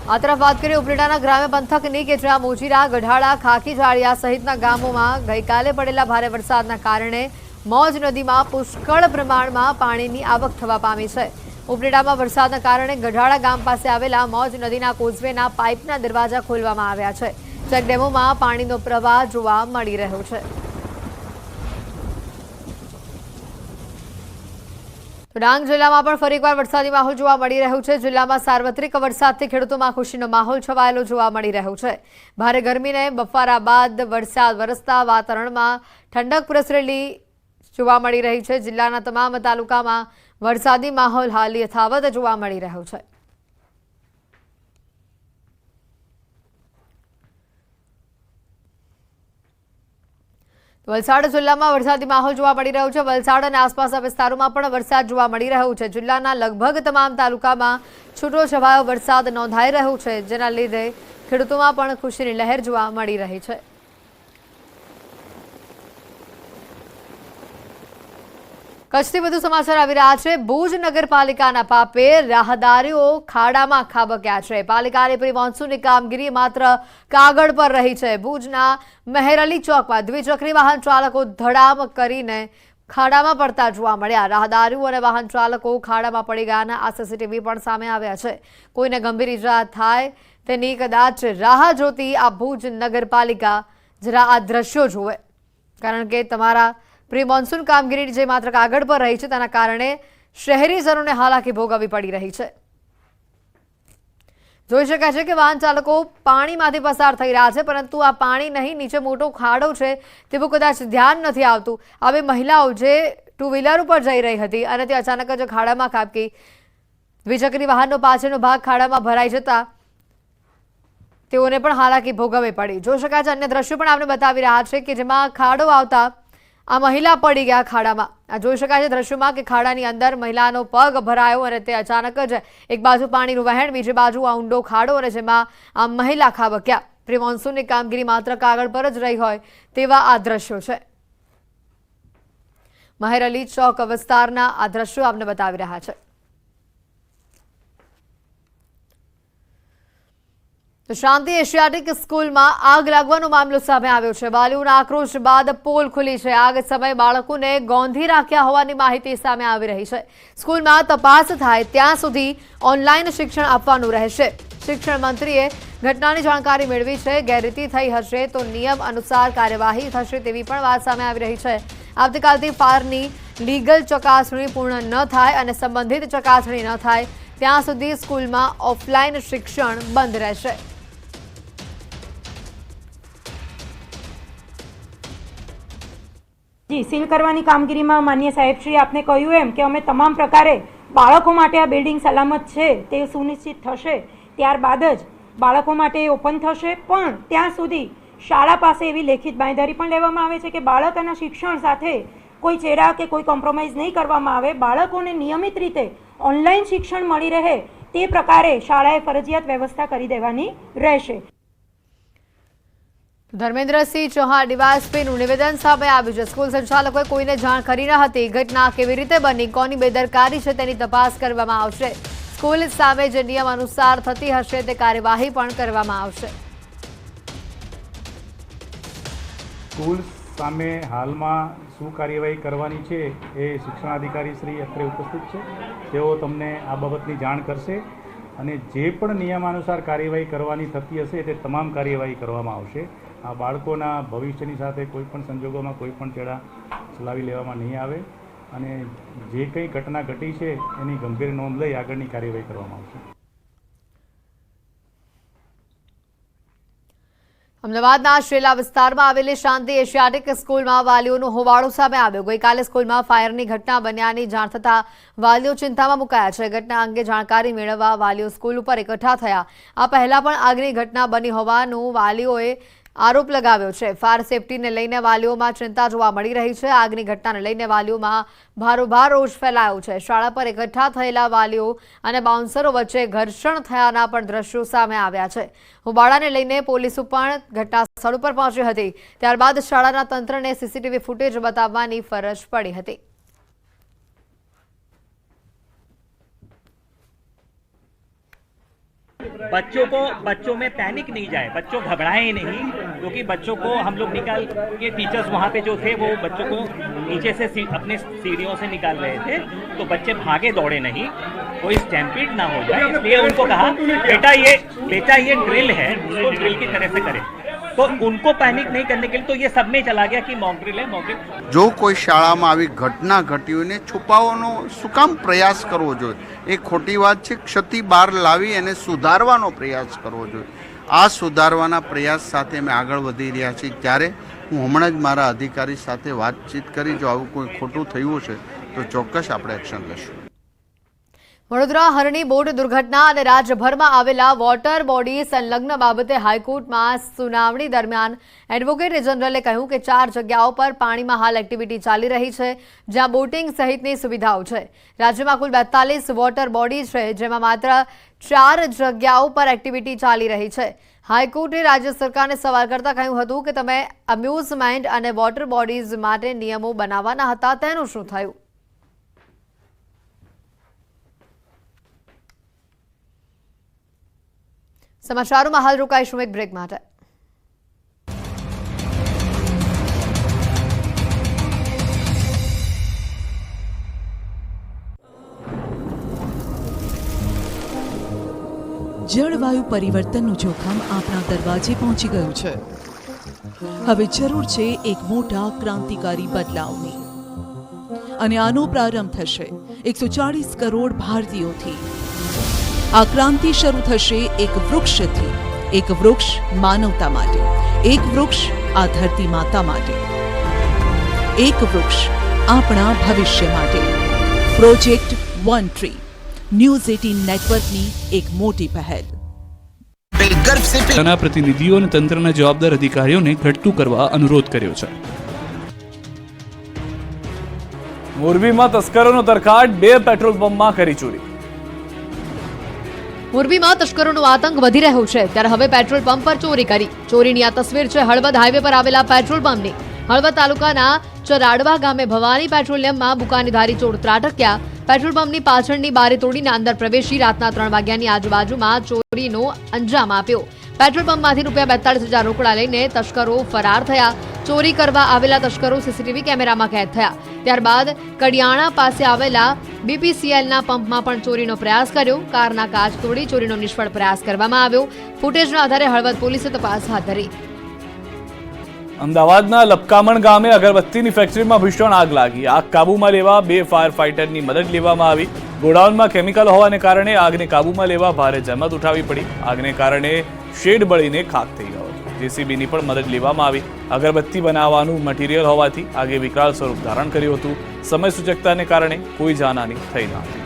આ તરફ વાત કરીએ ઉપલેટાના ગ્રામ્ય પંથકની કે જ્યાં મોજીરા, ગઢાળા, ખાખી જાળિયા સહિતના ગામોમાં ગઈકાલે પડેલા ભારે વરસાદના કારણે મોજ નદીમાં પુષ્કળ પ્રમાણમાં પાણીની આવક થવા પામી છે। ઉપલેટામાં વરસાદના કારણે ગઢાળા ગામ પાસે આવેલા મોજ નદીના કોઝવેના પાઇપના દરવાજા ખોલવામાં આવ્યા છે। ચેકડેમોમાં પાણીનો પ્રવાહ જોવા મળી રહ્યો છે। ડાંગ જિલ્લામાં પણ ફરી એકવાર વરસાદી માહોલ જોવા મળી રહ્યો છે। જિલ્લામાં સાર્વત્રિક વરસાદથી ખેડૂતોમાં ખુશીનો માહોલ છવાયેલો જોવા મળી રહ્યો છે। ભારે ગરમીને બફારા બાદ વરસાદ વરસતા વાતાવરણમાં ઠંડક પ્રસરેલી જોવા મળી રહી છે। જિલ્લાના તમામ તાલુકામાં વરસાદી માહોલ હાલ યથાવત જોવા મળી રહ્યો છે। વલસાડ જિલ્લામાં વરસાદી માહોલ જોવા મળી રહ્યો છે। વલસાડ અને આસપાસના વિસ્તારોમાં પણ વરસાદ જોવા મળી રહ્યો છે। જિલ્લાના લગભગ તમામ તાલુકામાં છૂટોછવાયો વરસાદ નોંધાઈ રહ્યો છે, જેના લીધે ખેડૂતોમાં પણ ખુશીની લહેર જોવા મળી રહી છે। કચ્છથી વધુ સમાચાર આવી રહ્યા છે। ભુજ નગરપાલિકાના પાપે રાહદારીઓ ખાડામાં ખાબક્યા છે। પાલિકાની પ્રી મોન્સૂનની કામગીરી માત્ર કાગળ પર રહી છે। ભુજના મહેરઅલી ચોકમાં દ્વિચક્રી વાહન ચાલકો ધડામ કરીને ખાડામાં પડતા જોવા મળ્યા। રાહદારીઓ અને વાહન ચાલકો ખાડામાં પડી ગયાના આ સીસીટીવી પણ સામે આવ્યા છે। કોઈને ગંભીર ઈજા થાય તેની કદાચ રાહ જોતી આ ભુજ નગરપાલિકા જરા આ દ્રશ્યો જોવે, કારણ કે તમારા પ્રી મોન્સૂન કામગીરી જે માત્ર કાગળ પર રહી છે તેના કારણે શહેરીજનોને હાલાકી ભોગવવી પડી રહી છે। જોઈ શકાય છે કે વાહન ચાલકો પાણીમાંથી પસાર થઈ રહ્યા છે, પરંતુ આ પાણી નહીં, નીચે મોટો ખાડો છે તેવું કદાચ ધ્યાન નથી આવતું। હવે મહિલાઓ જે ટુ વ્હીલર ઉપર જઈ રહી હતી અને તે અચાનક જ ખાડામાં ખાબકી। દ્વિચક્રી વાહનનો પાછળનો ભાગ ખાડામાં ભરાઈ જતા તેઓને પણ હાલાકી ભોગવવી પડી। જોઈ શકાય છે અન્ય દ્રશ્યો પણ આપણે બતાવી રહ્યા છે કે જેમાં ખાડો આવતા આ મહિલા પડી ગયા ખાડામાં। આ જોઈ શકાય છે દ્રશ્યોમાં કે ખાડાની અંદર મહિલાનો પગ ભરાયો અને તે અચાનક જ એક બાજુ પાણીનું વહેણ, બીજી બાજુ આ ઊંડો ખાડો અને જેમાં આ મહિલા ખાબક્યા। પ્રી મોન્સૂનની કામગીરી માત્ર કાગળ પર જ રહી હોય તેવા આ દ્રશ્યો છે। મહેરઅલી ચોક વિસ્તારના આ દ્રશ્યો આપને બતાવી રહ્યા છે। તો શાંતિ એશિયાટિક સ્કૂલમાં આગ લાગવાનો મામલો સામે આવ્યો છે। વાલીઓના આક્રોશ બાદ પોલ ખુલી છે। આગ સમયે બાળકોને ગોંધી રાખ્યા હોવાની માહિતી સામે આવી રહી છે। સ્કૂલમાં તપાસ થાય ત્યાં સુધી ઓનલાઈન શિક્ષણ આપવાનું રહેશે। શિક્ષણ મંત્રીએ ઘટનાની જાણકારી મેળવી છે। ગેરરીતિ થઈ હશે તો નિયમ અનુસાર કાર્યવાહી થશે તેવી પણ વાત સામે આવી રહી છે। આવતીકાલથી ફાયરની લીગલ ચકાસણી પૂર્ણ ન થાય અને સંબંધિત ચકાસણી ન થાય ત્યાં સુધી સ્કૂલમાં ઓફલાઈન શિક્ષણ બંધ રહેશે। જી સીલ કરવાની કામગીરીમાં માન્ય સાહેબશ્રી આપને કહ્યું એમ કે અમે તમામ પ્રકારે બાળકો માટે આ બિલ્ડિંગ સલામત છે તે સુનિશ્ચિત થશે, ત્યારબાદ જ બાળકો માટે ઓપન થશે। પણ ત્યાં સુધી શાળા પાસે એવી લેખિત બાંયધરી પણ લેવામાં આવે છે કે બાળકોના શિક્ષણ સાથે કોઈ ચેડા કે કોઈ કોમ્પ્રોમાઇઝ નહીં કરવામાં આવે। બાળકોને નિયમિત રીતે ઓનલાઈન શિક્ષણ મળી રહે તે પ્રકારે શાળાએ ફરજિયાત વ્યવસ્થા કરી દેવાની રહેશે। ધર્મેન્દ્રસિંહ ચૌહાણ ડીવાયએસપીનું નિવેદન સામે આવ્યું છે। સ્કૂલ સંચાલકોએ કોઈને જાણ કરી ન હતી। ઘટના કેવી રીતે બની, કોની બેદરકારી છે તેની તપાસ કરવામાં આવશે। સ્કૂલ સામે જે નિયમ અનુસાર થતી હશે તે કાર્યવાહી પણ કરવામાં આવશે। સ્કૂલ સામે હાલમાં શું કાર્યવાહી કરવાની છે એ શિક્ષણાધિકારી શ્રી અત્રે ઉપસ્થિત છે। તેઓ તમને આ બાબતની જાણ કરશે અને જે પણ નિયમાનુસાર કાર્યવાહી કરવાની થતી હશે તે તમામ કાર્યવાહી કરવામાં આવશે। આ બાળકોના ભવિષ્યની સાથે કોઈ પણ સંજોગોમાં કોઈ પણ ચેડા ચલાવી લેવામાં નહીં આવે અને જે કંઈ ઘટના ઘટી છે એની ગંભીર નોંધ લઈ આગળની કાર્યવાહી કરવામાં આવશે। અમદાવાદના શેલા વિસ્તારમાં આવેલી શાંતિ એશિયાટિક સ્કૂલમાં વાલીઓનો હોબાળો સામે આવ્યો। ગઈકાલે સ્કૂલમાં ફાયરની ઘટના બન્યાની જાણ થતાં વાલીઓ ચિંતામાં મુકાયા છે। ઘટના અંગે જાણકારી મેળવવા વાલીઓ સ્કૂલ ઉપર એકઠા થયા। આ પહેલા પણ આગની ઘટના બની હોવાનું વાલીઓએ આરોપ લગાવ્યો છે। ફાયર સેફટીને લઈને વાલીઓમાં ચિંતા જોવા મળી રહી છે। આગની ઘટનાને લઈને વાલીઓમાં ભારોભાર રોષ ફેલાયો છે। શાળા પર એકઠા થયેલા વાલીઓ અને બાઉન્સરો વચ્ચે ઘર્ષણ થયાના પણ દ્રશ્યો સામે આવ્યા છે। હોબાળાને લઈને પોલીસ પણ ઘટના સ્થળ પર પહોંચી હતી। ત્યારબાદ શાળાના તંત્રને સીસીટીવી ફૂટેજ બતાવવાની ફરજ પડી હતી। बच्चों में पैनिक नहीं जाए, बच्चों घबराए नहीं, क्योंकि बच्चों को हम लोग निकाल के टीचर्स वहाँ पे जो थे वो बच्चों को नीचे से अपने सीढ़ियों से निकाल रहे थे, तो बच्चे भागे दौड़े नहीं, कोई स्टैम्पीड ना हो जाए, इसलिए उनको कहा बेटा ये ड्रिल है, उसको ड्रिल की तरह से करें। तो उनको पैनिक नहीं करने के लिए तो ये सब में चला गया कि मॉक ड्रिल है, मॉक ड्रिल। જો કોઈ શાળામાં આવી ઘટના ઘટી હોય ને છુપાવવાનો શું કામ પ્રયાસ કરવો જોઈએ? એ ખોટી વાત છે. ક્ષતિ બહાર લાવી એને સુધારવાનો પ્રયાસ કરવો જોઈએ. આ સુધારવાના પ્રયાસ સાથે અમે આગળ વધી રહ્યા છીએ. ત્યારે હું હમણાં જ મારા અધિકારી સાથે વાતચીત કરી, જો આવું કોઈ ખોટું થયું છે તો ચોક્કસ આપણે એક્શન લઈશું. વડોદરા હરણી બોટ દુર્ઘટના અને રાજ્યભરમાં આવેલા વોટર બોડી સંલગ્ન બાબતે હાઈકોર્ટમાં સુનાવણી દરમિયાન એડવોકેટ જનરલે કહ્યું કે 4 જગ્યાઓ પર પાણીમાં હાલ એક્ટિવિટી ચાલી રહી છે, જ્યાં બોટિંગ સહિતની સુવિધાઓ છે. રાજ્યમાં કુલ 42 વોટર બોડી છે, જેમાં માત્ર 4 જગ્યાઓ પર એક્ટિવિટી ચાલી રહી છે. હાઈકોર્ટે રાજ્ય સરકારને સવાલ કરતા કહ્યું હતું કે તમે અમ્યુઝમેન્ટ અને વોટર બોડીઝ માટે નિયમો બનાવવાના હતા, તેનું શું થયું? સમાચારોમાં હાલ રોકાઈશું એક બ્રેક માટે. જળવાયુ પરિવર્તનનું જોખમ આપણા દરવાજે પહોંચી ગયું છે. હવે જરૂર છે એક મોટા ક્રાંતિકારી બદલાવની, અને આનો પ્રારંભ થશે 140 કરોડ ભારતીયોથી. આ ક્રાંતિ શરૂ થશે એક વૃક્ષથી. એક વૃક્ષ માનવતા માટે, એક વૃક્ષ આ ધરતી માતા માટે, એક વૃક્ષ આપણા ભવિષ્ય માટે. પ્રોજેક્ટ વન ટ્રી ન્યૂઝ 18 નેટવર્કની એક મોટી પહેલ. તેના પ્રતિનિધિઓ અને તંત્રના જવાબદાર અધિકારીઓને ઘટતું કરવા અનુરોધ કર્યો છે. મોરબીમાં તસ્કરોનો તરખાટ, 2 પેટ્રોલ પંપમાં કરી ચોરી. મોરબીમાં તસ્કરોનો આતંક વધી રહ્યો છે, ત્યારે હવે પેટ્રોલ પંપ પર ચોરી કરી. ચોરીની આ તસવીર છે હળવદ હાઈવે પર આવેલા પેટ્રોલ પંપની. હળવદ તાલુકાના ચરાડવા ગામે ભવાની પેટ્રોલિયમમાં બુકાનીધારી ચોર ત્રાટક્યા. પેટ્રોલ પંપની પાછળની બારી તોડીને અંદર પ્રવેશી રાતના 3 વાગ્યાની આજુબાજુમાં ચોરીનો અંજામ આપ્યો. પેટ્રોલ પંપમાંથી ₹42,000 રોકડા લઈને તસ્કરો ફરાર થયા. ચોરી કરવા આવેલા તસ્કરો સીસીટીવી કેમેરામાં કેદ થયા. ત્યારબાદ કડિયાણા પાસે આવેલા બીપીસીએલના પંપમાં પણ ચોરીનો પ્રયાસ કર્યો. કારના કાચ તોડી ચોરીનો નિષ્ફળ પ્રયાસ કરવામાં આવ્યો. ફૂટેજના આધારે હળવદ પોલીસે તપાસ હાથ ધરી. અમદાવાદના લપકામણ ગામે અગરબત્તીની ફેક્ટરીમાં ભીષણ આગ લાગી. આગ કાબૂમાં લેવા 2 ફાયર ફાઇટરની મદદ લેવામાં આવી. ગોડાઉનમાં કેમિકલ હોવાને કારણે આગને કાબૂમાં લેવા ભારે જહેમત ઉઠાવવી પડી. આગને કારણે શેડ બળીને ખાખ થઈ ગયો. જેસીબીની પણ મદદ લેવામાં આવી. અગરબત્તી બનાવવાનું મટીરીયલ હોવાથી આગે વિકરાળ સ્વરૂપ ધારણ કર્યું હતું. સમય સૂચકતાને કારણે કોઈ જાનહાની થઈ ન હતી.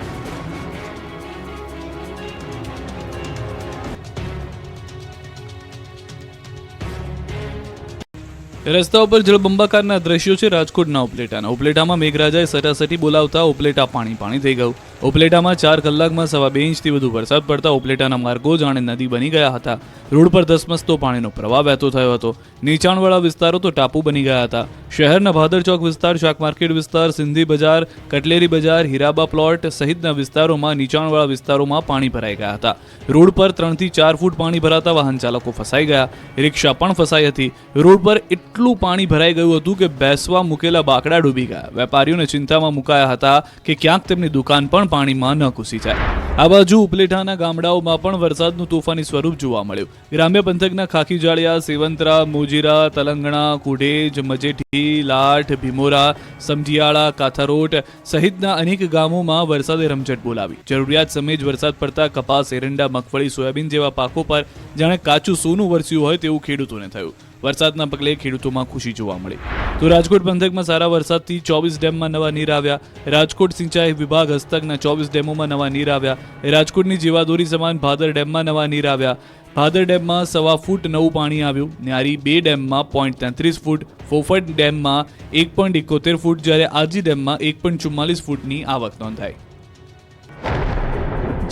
રસ્તા ઉપર જળબંબાકારના દ્રશ્યો છે રાજકોટના ઉપલેટાના. ઉપલેટામાં મેઘરાજાએ સરાસરી બોલાવતા ઉપલેટા પાણી થઈ ગયું. ઉપલેટામાં 4 કલાકમાં 2.25 ઇંચથી વધુ વરસાદ પડતા ઉપલેટાના માર્ગો જાણે નદી બની ગયા હતા. રોડ પર ધસમસતો પાણીનો પ્રવાહ વહેતો થયો હતો. નીચાણવાળા વિસ્તારો તો ટાપુ બની ગયા હતા. શહેરના ભાદર ચોક વિસ્તાર, શાક માર્કેટ વિસ્તાર, સિંધી બજાર, કટલેરી બજાર, હીરાબા પ્લોટ સહિતના વિસ્તારોમાં નીચાણવાળા વિસ્તારોમાં પાણી ભરાઈ ગયા હતા. રોડ પર 3 થી 4 ફૂટ પાણી ભરાતા વાહન ચાલકો ફસાઈ ગયા. રિક્ષા પણ ફસાઈ હતી. રોડ પર એટલું પાણી ભરાઈ ગયું હતું કે બેસવા મૂકેલા બાકડા ડૂબી ગયા. વેપારીઓને ચિંતામાં મુકાયા હતા કે ક્યાંક તેમની દુકાન પણ પાણીમાં ન ઘૂસી જાય. આ બાજુ ઉપલેટાના ગામડાઓમાં પણ વરસાદનું તોફાની સ્વરૂપ જોવા મળ્યું. ગ્રામ્ય પંથકના ખાખીજાળિયા, સેવંતરા, મોજીરા, તલંગણા, કુઢેજ, મજેઠી, લાઠ, ભીમોરા, સમઢિયાળા, કાથારોટ સહિતના અનેક ગામોમાં વરસાદે રમઝટ બોલાવી. જરૂરિયાત સમયે જ વરસાદ પડતા કપાસ, એરંડા, મગફળી, સોયાબીન જેવા પાકો પર જાણે કાચું સોનું વરસ્યું હોય તેવું ખેડૂતોને થયું. વરસાદના પગલે ખેડૂતોમાં ખુશી જોવા મળી. તો રાજકોટ પંથકમાં સારા વરસાદથી 24 ડેમમાં નવા નીર આવ્યા. રાજકોટ સિંચાઈ વિભાગ હસ્તકના 24 ડેમોમાં નવા નીર આવ્યા. રાજકોટની જીવાદોરી સમાન ભાદર ડેમમાં નવા નીર આવ્યા. ભાદર ડેમમાં 1.25 ફૂટ નવું પાણી આવ્યું. ન્યારી 2 ડેમમાં 0.33 ફૂટ, ફોફટ ડેમમાં 1.71 ફૂટ, જ્યારે આજી ડેમમાં 1.44 ફૂટની આવક નોંધાઈ.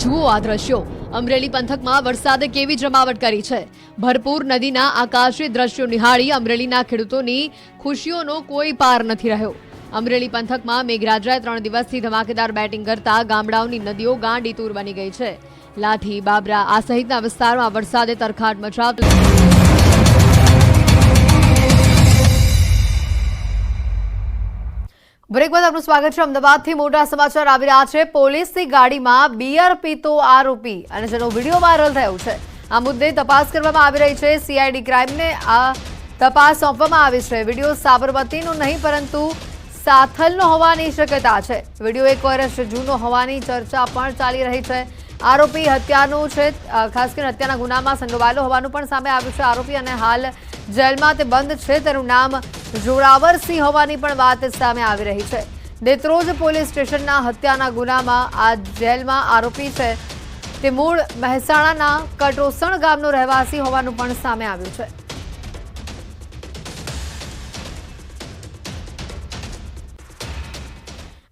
જુઓ આ દ્રશ્યો. અમરેલી પંથકમાં વરસાદે કેવી જમાવટ કરી છે. ભરપૂર નદીના આકાશી દ્રશ્યો નિહાળી અમરેલીના ખેડૂતોની ખુશીઓનો કોઈ પાર નથી રહ્યો. અમરેલી પંથકમાં મેઘરાજાએ 3 દિવસથી ધમાકેદાર બેટિંગ કરતા ગામડાઓની નદીઓ ગાંડીતૂર બની ગઈ છે. લાઠી, બાબરા આ સહિતના વિસ્તારોમાં વરસાદે તરખાટ મચાવતો બ્રેક બાદ આપનું સ્વાગત છે। અમદાવાદથી મોટા સમાચાર આવી રહ્યા છે। પોલીસની ગાડીમાં બિયર પીતો આરોપી અને જેનો વિડીયો વાયરલ થયો છે। આ મુદ્દે તપાસ કરવામાં આવી રહી છે। સીઆઈડી ક્રાઇમને આ તપાસ સોંપવામાં આવી છે। વિડીયો સાબરમતીનો નહીં પરંતુ સાથલનો હોવાની શક્યતા છે। વિડીયો 1 વર્ષ જૂનો હોવાની ચર્ચા પણ ચાલી રહી છે। આરોપી હત્યાનો છે, ખાસ કરીને હત્યાના ગુનામાં સંડોવાયેલો હોવાનું પણ સામે આવ્યું છે। આરોપી અને હાલ જેલમાં તે બંધ છે। તેનું નામ જોરાવરસિંહ હોવાની પણ વાત સામે આવી રહી છે। દેત્રોજ પોલીસ સ્ટેશનના હત્યાના ગુનામાં આ જેલમાં આરોપી છે તે મૂળ મહેસાણાના કટોસણ ગામનો રહેવાસી હોવાનું પણ સામે આવ્યું છે।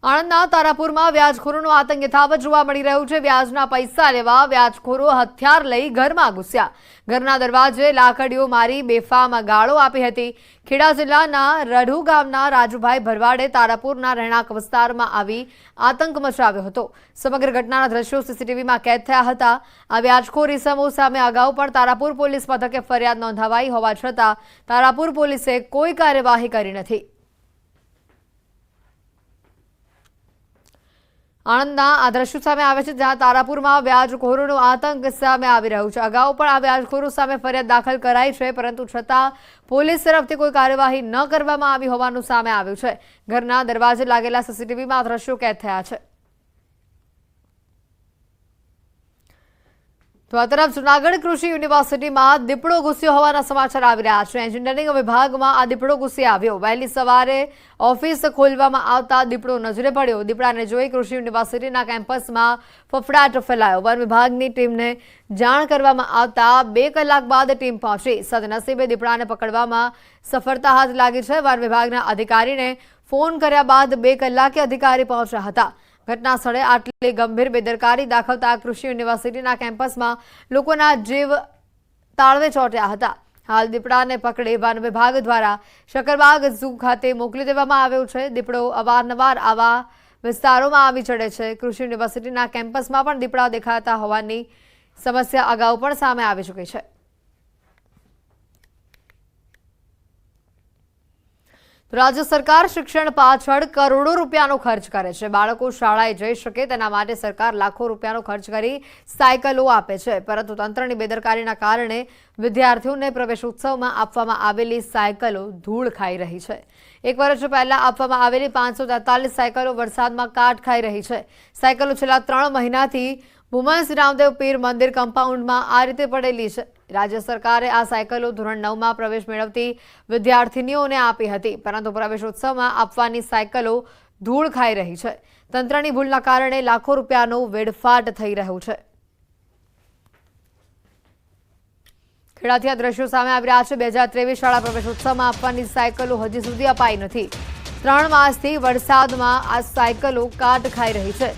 આણંદના તારાપુરમાં વ્યાજખોરોનો આતંક યથાવત જોવા મળી રહ્યું છે। વ્યાજના પૈસા લેવા વ્યાજખોરો હથિયાર લઈ ઘરમાં ઘૂસ્યા। ઘરના દરવાજે લાકડીઓ મારી બેફામ ગાળો આપી હતી। ખેડા જિલ્લાના રઢુ ગામના રાજુભાઈ ભરવાડે તારાપુરના રહેણાંક વિસ્તારમાં આવી આતંક મચાવ્યો હતો। સમગ્ર ઘટનાના દ્રશ્યો સીસીટીવીમાં કેદ થયા હતા। આ વ્યાજખોર ઇસમો સામે અગાઉ પણ તારાપુર પોલીસ મથકે ફરિયાદ નોંધાવાઈ હોવા છતાં તારાપુર પોલીસે કોઈ કાર્યવાહી કરી નથી। આણંદના આ દ્રશ્યો સામે આવે છે જ્યાં તારાપુરમાં વ્યાજખોરોનો આતંક સામે આવી રહ્યો છે। અગાઉ પણ આ વ્યાજખોરો સામે ફરિયાદ દાખલ કરાઈ છે પરંતુ છતાં પોલીસ તરફથી કોઈ કાર્યવાહી ન કરવામાં આવી હોવાનું સામે આવ્યું છે। ઘરના દરવાજે લાગેલા સીસીટીવીમાં દ્રશ્યો કેદ થયા છે। તો આ તરફ જૂનાગઢ કૃષિ યુનિવર્સિટીમાં દીપડો ઘૂસ્યો હોવાના સમાચાર આવી રહ્યા છે। એન્જિનિયરિંગ વિભાગમાં આ દીપડો ઘૂસી આવ્યો। વહેલી સવારે ઓફિસ ખોલવામાં આવતા દીપડો નજરે પડ્યો। દીપડાને જોઈ કૃષિ યુનિવર્સિટીના કેમ્પસમાં ફફડાટ ફેલાયો। વન વિભાગની ટીમને જાણ કરવામાં આવતા 2 કલાક બાદ ટીમ પહોંચી। સદનસીબે દીપડાને પકડવામાં સફળતા હાથ લાગી છે। વન વિભાગના અધિકારીને ફોન કર્યા બાદ 2 કલાકે અધિકારી પહોંચ્યા હતા। ઘટના સ્થળે આટલી ગંભીર બેદરકારી દાખવતા કૃષિ યુનિવર્સિટીના કેમ્પસમાં લોકોના જીવ તાળવે ચોંટ્યા હતા। હાલ દીપડાને પકડી વન વિભાગ દ્વારા શકરબાગ ઝૂ ખાતે મોકલી દેવામાં આવ્યો છે। દીપડો અવારનવાર આવા વિસ્તારોમાં આવી ચડે છે। કૃષિ યુનિવર્સિટીના કેમ્પસમાં પણ દીપડા દેખાતા હોવાની સમસ્યા અગાઉ પણ સામે આવી ચૂકી છે। રાજ્ય સરકાર શિક્ષણ પાછળ કરોડો રૂપિયાનો ખર્ચ કરે છે। બાળકો શાળાએ જઈ શકે તેના માટે સરકાર લાખો રૂપિયાનો ખર્ચ કરી સાયકલો આપે છે પરંતુ તંત્રની બેદરકારીના કારણે વિદ્યાર્થીઓને પ્રવેશોત્સવમાં આપવામાં આવેલી સાયકલો ધૂળ ખાઈ રહી છે। 1 વર્ષ પહેલા આપવામાં આવેલી 543 સાયકલો વરસાદમાં કાટ ખાઈ રહી છે। સાયકલો છેલ્લા 3 મહિનાથી ભૂમસ રામદેવ પીર મંદિર કમ્પાઉન્ડમાં આ રીતે પડેલી છે। રાજ્ય સરકારે આ સાયકલો ધોરણ 9માં પ્રવેશ મેળવતી વિદ્યાર્થીનીઓને આપી હતી પરંતુ પ્રવેશોત્સવમાં આપવાની સાયકલો ધૂળ ખાઈ રહી છે। તંત્રની ભૂલના કારણે લાખો રૂપિયાનો વેડફાટ થઈ રહ્યો છે। ખેડાથી આ દ્રશ્યો સામે આવી રહ્યા છે। 2023 શાળા પ્રવેશોત્સવમાં આપવાની સાયકલો હજી સુધી અપાઈ નથી। 3 માસથી વરસાદમાં આ સાયકલો કાટ ખાઈ રહી છે।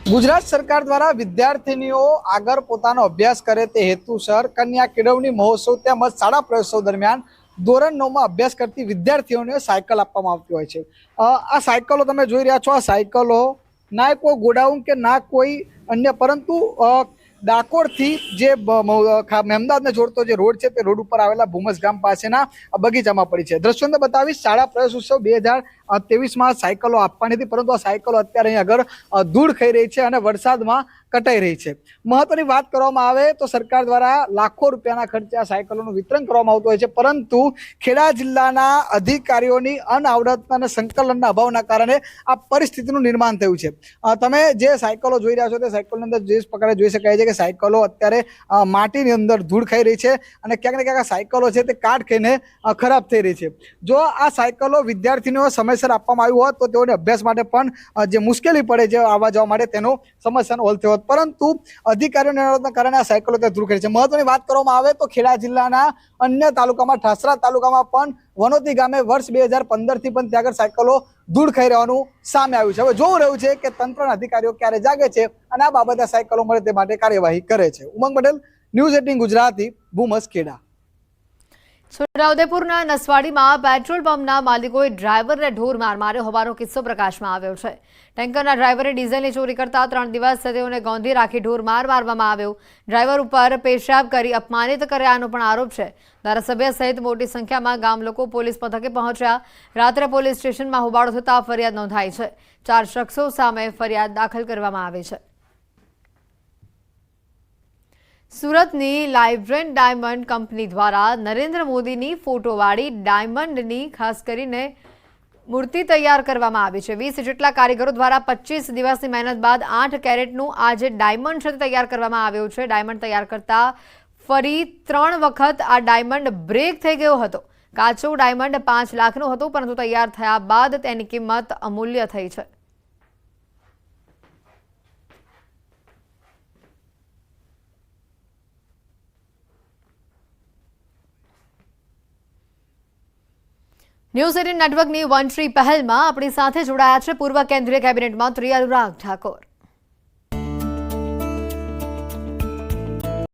ગુજરાત સરકાર દ્વારા વિદ્યાર્થીનીઓ આગળ પોતાનો અભ્યાસ કરે તે હેતુસર કન્યા કેળવણી મહોત્સવ તેમજ શાળા પ્રવેશોત્સવ દરમિયાન ધોરણ 9માં અભ્યાસ કરતી વિદ્યાર્થીઓને સાયકલ આપવામાં આવતી હોય છે। આ સાયકલો તમે જોઈ રહ્યા છો। આ સાયકલો ના કોઈ ગોડાઉન કે ના કોઈ અન્ય પરંતુ ડાકોરથી જે મહેમદાદને જોડતો જે રોડ છે તે રોડ ઉપર આવેલા ભૂમસ ગામ પાસેના બગીચામાં પડી છે। દ્રશ્યો અંદર બતાવીશ। શાળા પ્રવેશોત્સવ 2023માં સાયકલો આપવાની હતી પરંતુ આ સાયકલો અત્યારે અહીં આગળ ધૂળ ખાઈ રહી છે અને વરસાદમાં કટાઈ રહી છે। મહત્વની વાત કરવામાં આવે તો સરકાર દ્વારા લાખો રૂપિયાના ખર્ચે આ સાયકલોનું વિતરણ કરવામાં આવતું હોય છે પરંતુ ખેડા જિલ્લાના અધિકારીઓની અનાવડત અને સંકલનના અભાવના કારણે આ પરિસ્થિતિનું નિર્માણ થયું છે। તમે જે સાયકલો જોઈ રહ્યા છો તે સાયકલની અંદર જે પ્રકારે જોઈ શકાય છે કે સાયકલો અત્યારે માટીની અંદર ધૂળ ખાઈ રહી છે અને ક્યાંક ને ક્યાંક આ સાયકલો છે તે કાટ ખાઈને ખરાબ થઈ રહી છે। જો આ સાયકલો વિદ્યાર્થીઓને સમયસર આપવામાં આવ્યું હોત તો તેઓને અભ્યાસ માટે પણ જે મુશ્કેલી પડે છે આવવા જવા માટે તેનો સમસ્યાનો હલ થયો હોત પરંતુ અધિકારીઓના કારણે આ સાયકલો ત્યાં ધૂળ ખાઈ છે। મહત્વની વાત કરવામાં આવે તો ખેડા જિલ્લાના અન્ય તાલુકામાં ઠાસરા તાલુકામાં પણ વનોતી ગામે વર્ષ 2015થી પણ ત્યાં આગળ સાયકલો ધૂળ ખાઈ રહેવાનું સામે આવ્યું છે। હવે જોવું રહ્યું છે કે તંત્રના અધિકારીઓ ક્યારે જાગે છે અને આ બાબતે સાયકલો મળે તે માટે કાર્યવાહી કરે છે। ઉમંગ પટેલ, ન્યૂઝ 18 ગુજરાતી, ભૂમસ, ખેડા। છોટાઉદેપુરના નસવાડીમાં પેટ્રોલ પંપના માલિકોએ ડ્રાઈવરને ઢોર માર માર્યો હોવાનો કિસ્સો પ્રકાશમાં આવ્યો છે. ટેન્કરના ડ્રાઈવરે ડીઝલની ચોરી કરતા 3 દિવસ તેઓને ગોંધી રાખી ઢોર માર મારવામાં આવ્યો. ડ્રાઈવર ઉપર પેશાબ કરી અપમાનિત કર્યાનો પણ આરોપ છે. ધારાસભ્ય સહિત મોટી સંખ્યામાં ગામ લોકો પોલીસ મથકે પહોંચ્યા. રાત્રે પોલીસ સ્ટેશનમાં હોબાળો થતા ફરિયાદ નોંધાઈ છે. 4 શખ્સો સામે ફરિયાદ દાખલ કરવામાં આવી છે. સુરતની લાઇબ્રેન્ટ ડાયમંડ કંપની દ્વારા નરેન્દ્ર મોદીની ફોટોવાળી ડાયમંડની ખાસ કરીને મૂર્તિ તૈયાર કરવામાં આવી છે. 20 જેટલા કારીગરો દ્વારા 25 દિવસની મહેનત બાદ 8 કેરેટનું આ જે ડાયમંડ છે તે તૈયાર કરવામાં આવ્યો છે. ડાયમંડ તૈયાર કરતા ફરી 3 વખત આ ડાયમંડ બ્રેક થઈ ગયો હતો. કાચો ડાયમંડ 5 લાખનો હતો, પરંતુ તૈયાર થયા બાદ તેની કિંમત અમૂલ્ય થઈ છે. ન્યૂઝ 18 નેટવર્કની વન ટ્રી પહેલમાં આપણી સાથે જોડાયા છે પૂર્વ કેન્દ્રીય કેબિનેટ મંત્રી અનુરાગ ઠાકોર.